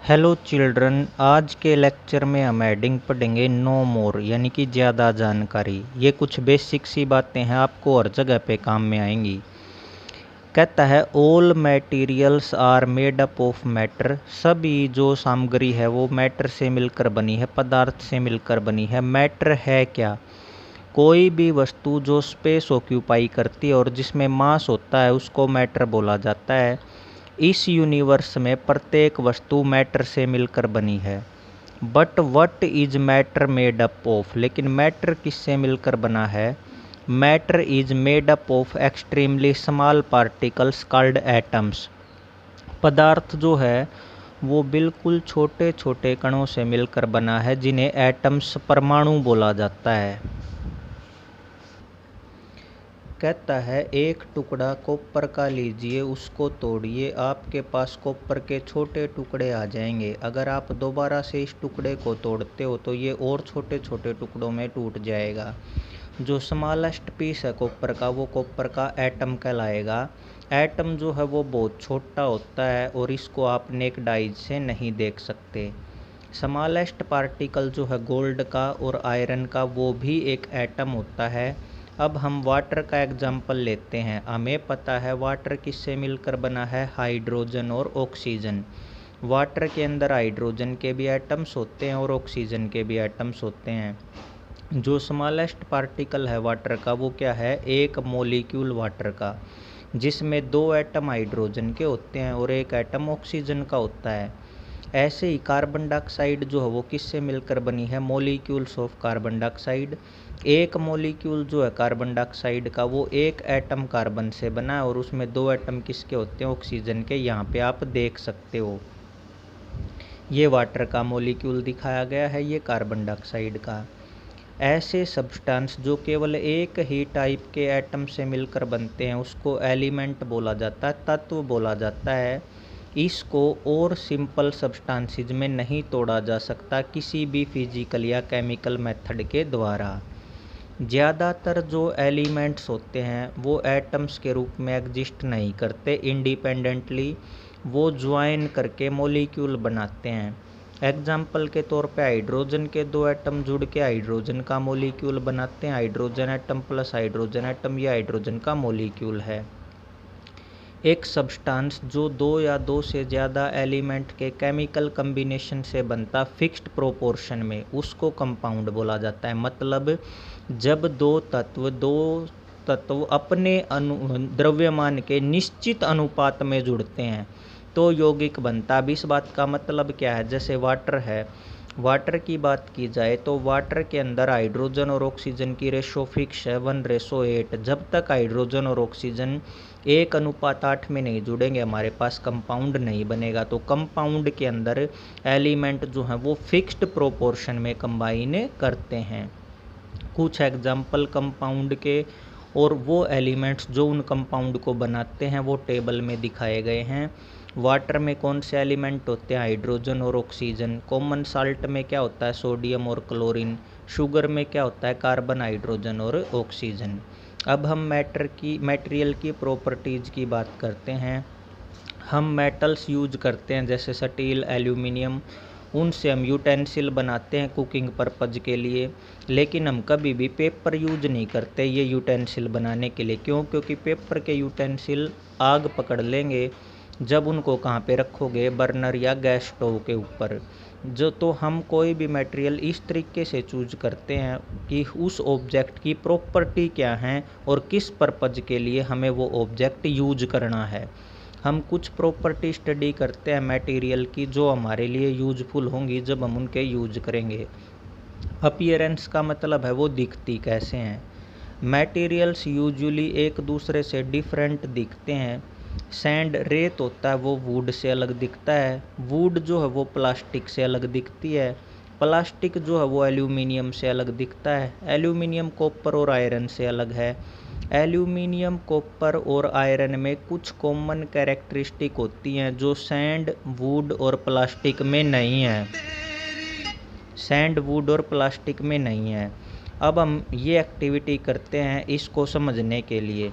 Hello children, आज के lecture में हम हेडिंग पढ़ेंगे नो मोर यानी कि ज़्यादा जानकारी। ये कुछ बेसिक सी बातें हैं, आपको हर जगह पे काम में आएंगी। कहता है all materials are made up of matter. सभी जो सामग्री है वो मैटर से मिलकर बनी है, पदार्थ से मिलकर बनी है। मैटर है क्या? कोई भी वस्तु जो स्पेस ऑक्यूपाई करती है और जिसमें मास होता है उसको मैटर बोला जाता है। इस यूनिवर्स में प्रत्येक वस्तु मैटर से मिलकर बनी है। But what is matter made up of? लेकिन मैटर किससे मिलकर बना है? Matter is made up of extremely small particles called atoms. पदार्थ जो है वो बिल्कुल छोटे छोटे कणों से मिलकर बना है, जिन्हें एटम्स परमाणु बोला जाता है। कहता है एक टुकड़ा कॉपर का लीजिए, उसको तोड़िए, आपके पास कॉपर के छोटे टुकड़े आ जाएंगे। अगर आप दोबारा से इस टुकड़े को तोड़ते हो तो ये और छोटे छोटे टुकड़ों में टूट जाएगा। जो स्मॉलेस्ट पीस है कॉपर का, वो कॉपर का एटम कहलाएगा। एटम जो है वो बहुत छोटा होता है और इसको आप नेक्ड आइज से नहीं देख सकते। स्मॉलेस्ट पार्टिकल जो है गोल्ड का और आयरन का, वो भी एक एटम होता है। अब हम वाटर का एग्जाम्पल लेते हैं। हमें पता है वाटर किससे मिलकर बना है? हाइड्रोजन और ऑक्सीजन। वाटर के अंदर हाइड्रोजन के भी एटम्स होते हैं और ऑक्सीजन के भी एटम्स होते हैं। जो स्मॉलेस्ट पार्टिकल है वाटर का, वो क्या है? एक मॉलिक्यूल वाटर का, जिसमें 2 एटम हाइड्रोजन के होते हैं और 1 एटम ऑक्सीजन का होता है। ऐसे ही कार्बन डाइऑक्साइड जो है वो किससे मिलकर बनी है? Molecules of carbon dioxide. एक मॉलिक्यूल जो है कार्बन डाइऑक्साइड का, वो 1 एटम कार्बन से बना है और उसमें 2 एटम किसके होते हैं? ऑक्सीजन के। यहाँ पे आप देख सकते हो, ये वाटर का मॉलिक्यूल दिखाया गया है, ये कार्बन डाइऑक्साइड का। ऐसे सब्सटेंस जो केवल एक ही टाइप के एटम से मिलकर बनते हैं उसको एलिमेंट बोला जाता है, तत्व बोला जाता है। इसको और सिंपल सब्सटेंसेस में नहीं तोड़ा जा सकता किसी भी फिजिकल या केमिकल मेथड के द्वारा। ज़्यादातर जो एलिमेंट्स होते हैं वो एटम्स के रूप में एग्जिस्ट नहीं करते इंडिपेंडेंटली, वो ज्वाइन करके मॉलिक्यूल बनाते हैं। एग्जाम्पल के तौर पे हाइड्रोजन के 2 एटम जुड़ के हाइड्रोजन का मॉलिक्यूल बनाते हैं। Hydrogen atom plus hydrogen atom, ये हाइड्रोजन का मॉलिक्यूल है। एक सब्सटेंस जो 2 या 2 से ज़्यादा एलिमेंट के केमिकल कम्बिनेशन से बनता फिक्स्ड प्रोपोर्शन में, उसको कंपाउंड बोला जाता है। मतलब जब दो तत्व अपने द्रव्यमान के निश्चित अनुपात में जुड़ते हैं तो यौगिक बनता। अब इस बात का मतलब क्या है? जैसे वाटर है, वाटर की बात की जाए तो वाटर के अंदर हाइड्रोजन और ऑक्सीजन की रेशो फिक्स है 1:8। जब तक हाइड्रोजन और ऑक्सीजन 1:8 में नहीं जुड़ेंगे हमारे पास कंपाउंड नहीं बनेगा। तो कंपाउंड के अंदर एलिमेंट जो हैं वो फिक्स्ड प्रोपोर्शन में कंबाइन करते हैं। कुछ एग्जाम्पल कंपाउंड के और वो एलिमेंट्स जो उन कंपाउंड को बनाते हैं वो टेबल में दिखाए गए हैं। वाटर में कौन से एलिमेंट होते हैं? हाइड्रोजन और ऑक्सीजन। कॉमन साल्ट में क्या होता है? सोडियम और क्लोरीन। शुगर में क्या होता है? कार्बन, हाइड्रोजन और ऑक्सीजन। अब हम मटेरियल की प्रॉपर्टीज़ की बात करते हैं। हम मेटल्स यूज करते हैं जैसे स्टील, एल्यूमिनियम, उनसे हम यूटेंसिल बनाते हैं कुकिंग पर्पज़ के लिए। लेकिन हम कभी भी पेपर यूज नहीं करते ये यूटेंसिल बनाने के लिए। क्यों? क्योंकि पेपर के यूटेंसिल आग पकड़ लेंगे जब उनको कहाँ पे रखोगे? बर्नर या गैस स्टोव के ऊपर। तो हम कोई भी मटेरियल इस तरीके से चूज करते हैं कि उस ऑब्जेक्ट की प्रॉपर्टी क्या है और किस पर्पज़ के लिए हमें वो ऑब्जेक्ट यूज करना है। हम कुछ प्रॉपर्टी स्टडी करते हैं मटेरियल की जो हमारे लिए यूजफुल होंगी जब हम उनके यूज करेंगे। अपीयरेंस का मतलब है वो दिखती कैसे हैं। मटेरियल्स यूजुअली एक दूसरे से डिफरेंट दिखते हैं। सैंड, रेत होता है, वो वुड से अलग दिखता है। वुड जो है वो प्लास्टिक से अलग दिखती है। प्लास्टिक जो है वो एल्यूमिनियम से अलग दिखता है। एल्यूमिनियम कॉपर और आयरन से अलग है। एल्यूमिनियम, कॉपर और आयरन में कुछ कॉमन कैरेक्टरिस्टिक होती हैं जो सैंड, वुड और प्लास्टिक में नहीं है। सैंड, वुड और प्लास्टिक में नहीं है। अब हम ये एक्टिविटी करते हैं इसको समझने के लिए।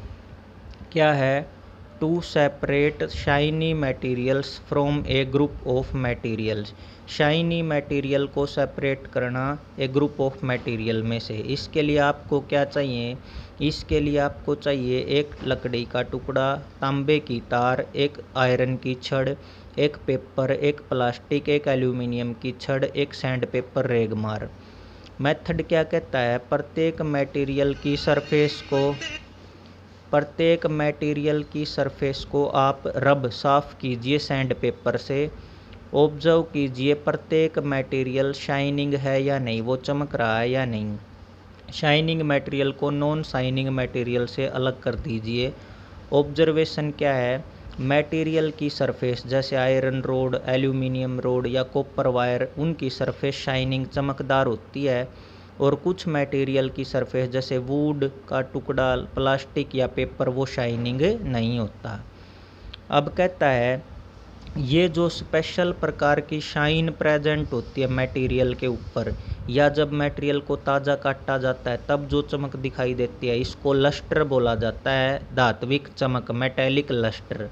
क्या है? To separate shiny materials from a group of materials. Shiny material को सेपरेट करना ए ग्रुप ऑफ मटेरियल में से। इसके लिए आपको क्या चाहिए? इसके लिए आपको चाहिए एक लकड़ी का टुकड़ा, तांबे की तार, एक आयरन की छड़, एक पेपर, एक प्लास्टिक, एक एल्यूमिनियम की छड़, एक सैंड पेपर रेगमार। मेथड क्या कहता है? प्रत्येक मटेरियल की सरफेस को आप रब साफ कीजिए सैंड पेपर से। ऑब्जर्व कीजिए प्रत्येक मटेरियल शाइनिंग है या नहीं, वो चमक रहा है या नहीं। शाइनिंग मटेरियल को नॉन शाइनिंग मटेरियल से अलग कर दीजिए। ऑब्जर्वेशन क्या है? मटेरियल की सरफेस जैसे आयरन रोड, एल्यूमिनियम रोड या कॉपर वायर, उनकी सरफेस शाइनिंग चमकदार होती है, और कुछ मटेरियल की सरफेस जैसे वुड का टुकड़ा, प्लास्टिक या पेपर, वो शाइनिंग नहीं होता। अब कहता है ये जो स्पेशल प्रकार की शाइन प्रेजेंट होती है मटेरियल के ऊपर, या जब मटेरियल को ताज़ा काटा जाता है तब जो चमक दिखाई देती है, इसको लस्टर बोला जाता है, धात्विक चमक, मेटेलिक लस्टर।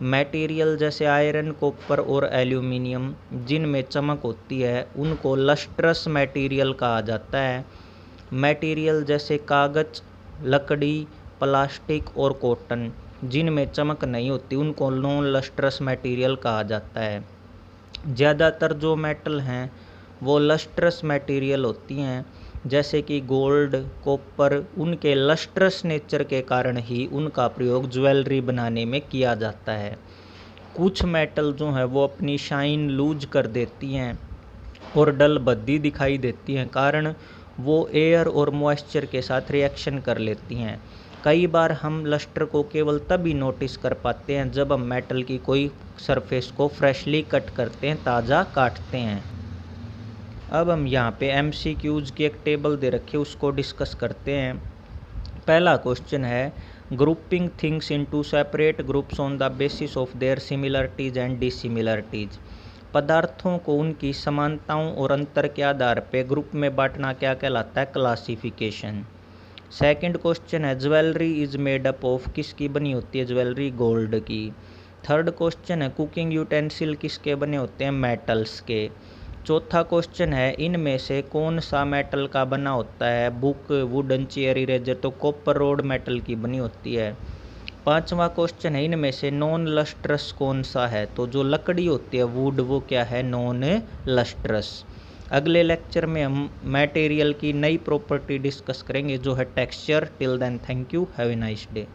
मटेरियल जैसे आयरन, कॉपर और एल्यूमिनियम जिनमें चमक होती है उनको लस्ट्रस मटेरियल कहा जाता है। मटेरियल जैसे कागज, लकड़ी, प्लास्टिक और कॉटन जिनमें चमक नहीं होती उनको नॉन लस्ट्रस मटेरियल कहा जाता है। ज़्यादातर जो मेटल हैं वो लस्ट्रस मटेरियल होती हैं, जैसे कि गोल्ड, कॉपर। उनके लस्ट्रस नेचर के कारण ही उनका प्रयोग ज्वेलरी बनाने में किया जाता है। कुछ मेटल जो है वो अपनी शाइन लूज कर देती हैं और डल भद्दी दिखाई देती हैं, कारण वो एयर और मॉइस्चर के साथ रिएक्शन कर लेती हैं। कई बार हम लस्टर को केवल तभी नोटिस कर पाते हैं जब हम मेटल की कोई सरफेस को फ्रेशली कट करते हैं, ताज़ा काटते हैं। अब हम यहाँ पे MCQs की एक टेबल दे रखी है, उसको डिस्कस करते हैं। पहला क्वेश्चन है grouping things into separate groups on the basis of their similarities and dissimilarities. पदार्थों को उनकी समानताओं और अंतर के आधार पे ग्रुप में बांटना क्या कहलाता है? क्लासिफिकेशन। सेकंड क्वेश्चन है jewellery is made up of, किसकी बनी होती है ज्वेलरी? गोल्ड की। थर्ड क्वेश्चन है कुकिंग यूटेंसिल किसके बने होते हैं? मेटल्स के। चौथा क्वेश्चन है इनमें से कौन सा मेटल का बना होता है? बुक, वुडन चेयर, इरेजर, तो कॉपर रोड मेटल की बनी होती है। पांचवा क्वेश्चन है इनमें से नॉन लस्ट्रस कौन सा है? तो जो लकड़ी होती है वुड, वो क्या है? Non lustrous. अगले लेक्चर में हम मटेरियल की नई प्रॉपर्टी डिस्कस करेंगे जो है texture. Till then thank you, have a nice day.